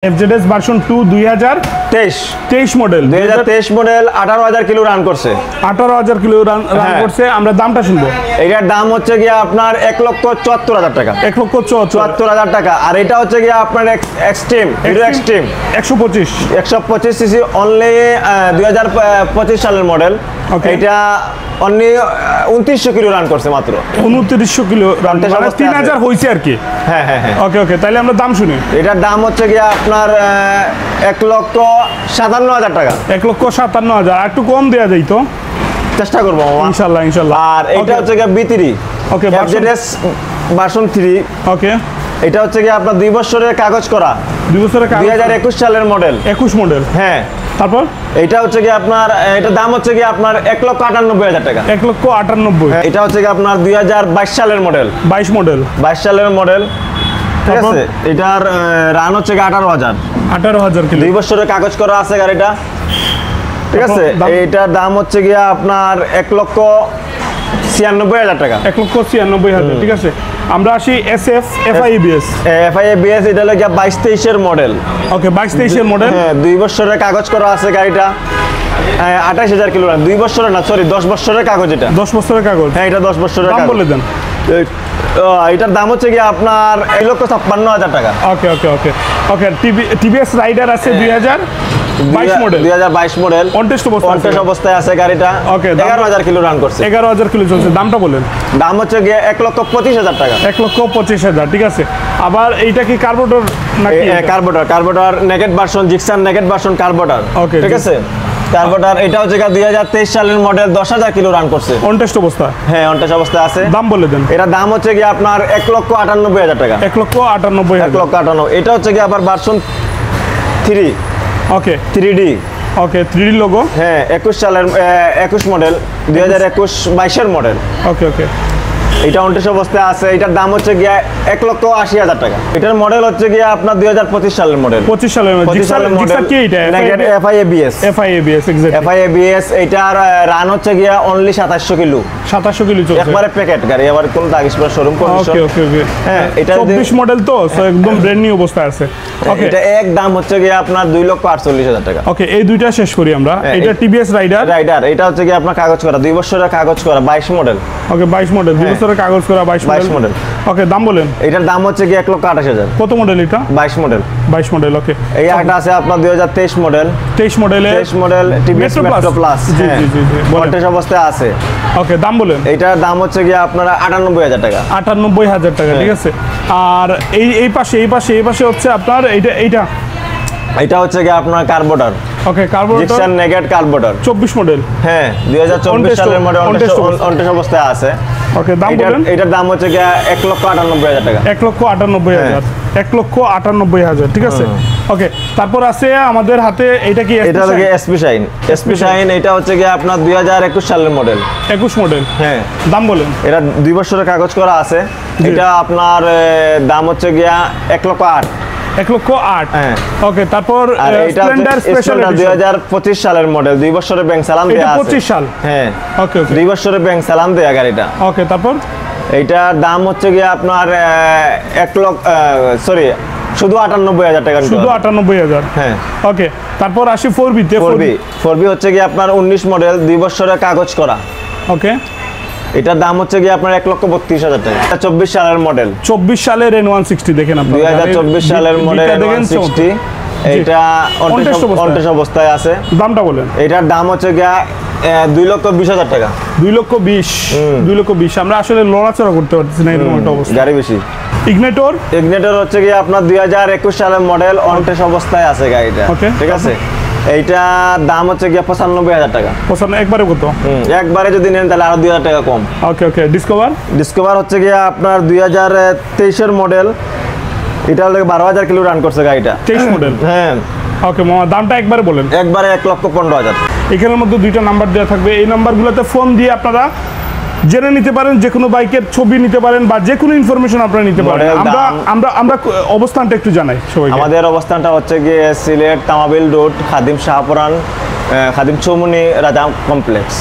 FZS version 2 2023 model 2023 model 18000 kilo run করছে 18000 kilo run করছে। আমরা দামটা শুনবো। এটার দাম হচ্ছে গিয়ে আপনার 1,74,000 টাকা 1,74,000 টাকা। আর এটা হচ্ছে গিয়ে আপনার Xtreme Hero Xtreme 125 CC only 2025 সালের মডেল। এটা অনলি 2900 কিলো রান করছে মাত্র 2900 কিলো রান, মানে 3000 হইছে আর কি। হ্যাঁ হ্যাঁ হ্যাঁ ওকে ওকে, তাহলে আমরা দাম শুনি। এটার দাম হচ্ছে গিয়ে আপনার 1,57,000 টাকা 1,57,000। আর একটু কম দেয়া যাইতো, চেষ্টা করবো ইনশাআল্লাহ ইনশাআল্লাহ। আর এটা হচ্ছে গিয়ে B3 ওকে FZS ভার্সন 3 ওকে। এটা হচ্ছে গিয়ে আপনার 2 বছরের কাগজ করা 2 বছরের কাগজ 2021 সালের মডেল 21 মডেল। হ্যাঁ, তারপর এটা হচ্ছে গিয়ে আপনার এটার দাম হচ্ছে গিয়ে আপনার 1,98,000 টাকা 1,98,000। এটা হচ্ছে গিয়ে আপনার 2022 সালের মডেল 22 সালের মডেল। ঠিক আছে, এটার রান হচ্ছে গিয়ে 18,000 কিলো 2 বছরের কাগজ করা আছে গাড়িটা। ঠিক আছে, এটার দাম হচ্ছে গিয়ে আপনার 1,96,000 টাকা 1,96,000। ঠিক আছে, আমরা আসি SF FIABS এটা হলো গিয়ে 22-23 এর মডেল। ওকে 22-23 এর মডেল। হ্যাঁ, 2 বছরের কাগজ করা আছে গাড়িটা। 28,000 কিলো রান, 2 বছরের না, সরি 10 বছরের কাগজ। এটা 10 বছরের কাগজ। হ্যাঁ, এটা 10 বছরের কাগজ। দাম বলে দেন। এটার দাম হচ্ছে গিয়ে আপনার 1,56,000 টাকা। ওকে ওকে ওকে ওকে। TVS রাইডার আছে 2022 মডেল 2022 মডেল অন টেস্ট অবস্থায় আছে গাড়িটা। ওকে, 11,000 কিলো রান করছে 11,000 কিলো চলছে। দামটা বলেন। দাম হচ্ছে গিয়ে 1,25,000 টাকা 1,25,000। ঠিক আছে, আবার এইটা কি কার্বোরেটর নাকি? Carburettor naked version, Gixxer naked version carburettor. Okay, ঠিক আছে, কার্বোরেটর। এটা হচ্ছে 2023 সালের মডেল 10,000 কিলো রান করছে অন টেস্ট অবস্থা। হ্যাঁ, অন টেস্ট অবস্থায় আছে। দাম বলে দেন। এটা দাম হচ্ছে গিয়ে আপনার 1,98,000 টাকা 1,98,000। 1,98,000। এটা হচ্ছে গিয়ে আবার ভার্সন 3 ওকে 3D। ওকে 3D লোগো। হ্যাঁ, 21 মডেল 2021-22 এর মডেল। ওকে ওকে, এটা 29 অবস্থায় আছে। এটার দাম হচ্ছে গিয়ে 1,80,000 টাকা। এটার মডেল হচ্ছে গিয়ে আপনার 2025 সালের মডেল 25 সালের মডেল। জিক্সার কি এটা? FIABS exactly. FIABS। এটার রান হচ্ছে গিয়ে অনলি 2700 কিলো 2700 কিলো চলছে। একবারে প্যাকেট গাড়ি, আবার কোন দাগিস পুরো শোরুম কন্ডিশন। ওকে ওকে ওকে। হ্যাঁ, এটা 24 মডেল তো, সো একদম ব্র্যান্ড নিউ অবস্থায় আছে। ওকে, এটা এক দাম হচ্ছে গিয়ে আপনার 2,48,000 টাকা। ওকে, এই দুইটা শেষ করি আমরা। এটা TVS রাইডার। এটা হচ্ছে গিয়ে আপনার কাগজ করা 2 বছরের কাগজ করা 22 মডেল। ওকে 22 মডেল 2 বছরের কাগজ করা 22 মডেল। ওকে, দাম বলেন। এটার দাম হচ্ছে গিয়ে 1,28,000। কত মডেল এটা? 22 মডেল 22 মডেল। ওকে, এই একটা আছে আপনার 2023 model 23 model TVS metro plus. জি জি জি জি, কন্টেস্ট অবস্থায় আছে। ওকে, দাম বলেন। এটার দাম হচ্ছে গিয়ে আপনার 98,000 টাকা 98,000 টাকা। ঠিক আছে, আর এই পাশে হচ্ছে আপনার এটা হচ্ছে গিয়ে আপনার carburettor. Okay, carburettor Gixxer naked carburettor 24 model. হ্যাঁ, 2024 সালের মডেল অনটেস্ট অবস্থায় আছে। ওকে, দাম বলেন। এটার দাম হচ্ছে গিয়ে 1,98,000 টাকা 1,98,000 1,98,000। ঠিক আছে, ওকে। তারপর আছে আমাদের হাতে এটা কি? এটা হচ্ছে SP শাইন। এটা হচ্ছে গিয়ে আপনার 2021 সালের মডেল 21 মডেল। হ্যাঁ, দাম বলেন। এটা 2 বছরের কাগজ করা আছে। এটা আপনার দাম হচ্ছে গিয়ে 1,08,000 1,08,000। হ্যাঁ, ওকে। তারপর স্প্লেন্ডার স্পেশাল 2025 সালের মডেল 2 বছরের ব্যাংক সালাম দেয়া আছে। 25 সাল। হ্যাঁ, ওকে ওকে 2 বছরের ব্যাংক সালাম দেয়া গাড়িটা। ওকে, তারপর এইটার দাম হচ্ছে গিয়ে আপনার শুধু 98,000 টাকা। শুধু 98,000। হ্যাঁ, ওকে। তারপর আসি 4B তে। 4B হচ্ছে গিয়ে আপনার 19 মডেল 2 বছরের কাগজ করা। ওকে, এটার দাম হচ্ছে গিয়ে আপনার 1,32,000 টাকা 24 সালের মডেল 24 সালের N160 দেখেন আপনারা। 2024 সালের মডেল N160। এটা অনটেস্ট অবস্থায় আছে। দামটা বলেন। এটার দাম হচ্ছে গিয়ে 2,20,000 টাকা 2,20,000। আমরা আসলে লড়াচড়া করতে পারতেছি না, এরকম একটা অবস্থা। গাড়ি বেশি। ইগনিটর হচ্ছে গিয়ে আপনার 2021 সালের মডেল অনটেস্ট অবস্থায় আছে গাড়িটা। ঠিক আছে, এইটা দাম হচ্ছে গিয়ে 95,000 টাকা। একবারে কত? একবারে যদি নেন তাহলে আরো 2,000 টাকা কম। ওকে ওকে। ডিসকভার হচ্ছে গিয়ে আপনার 2023 এর মডেল। এটা হলো 12,000 কিলো রান করছে গাড়িটা 23 মডেল। হ্যাঁ, ওকে মামা, দামটা একবারে বলেন। একবারে 1,15,000। এখানের মধ্যে দুইটা নাম্বার দেওয়া থাকবে, এই নাম্বারগুলোতে ফোন দিয়ে আপনারা জেনে নিতে পারেন, যে কোনো বাইকের ছবি নিতে পারেন বা যে কোনো ইনফরমেশন আপনারা নিতে পারেন। আমরা অবস্থানটা একটু জানাই সবাইকে। আমাদের অবস্থানটা হচ্ছে গিয়ে সিলেট তামাবিল রোড, খাদিম শাহপুরান, খাদিম চৌমুনি রাজা কমপ্লেক্স।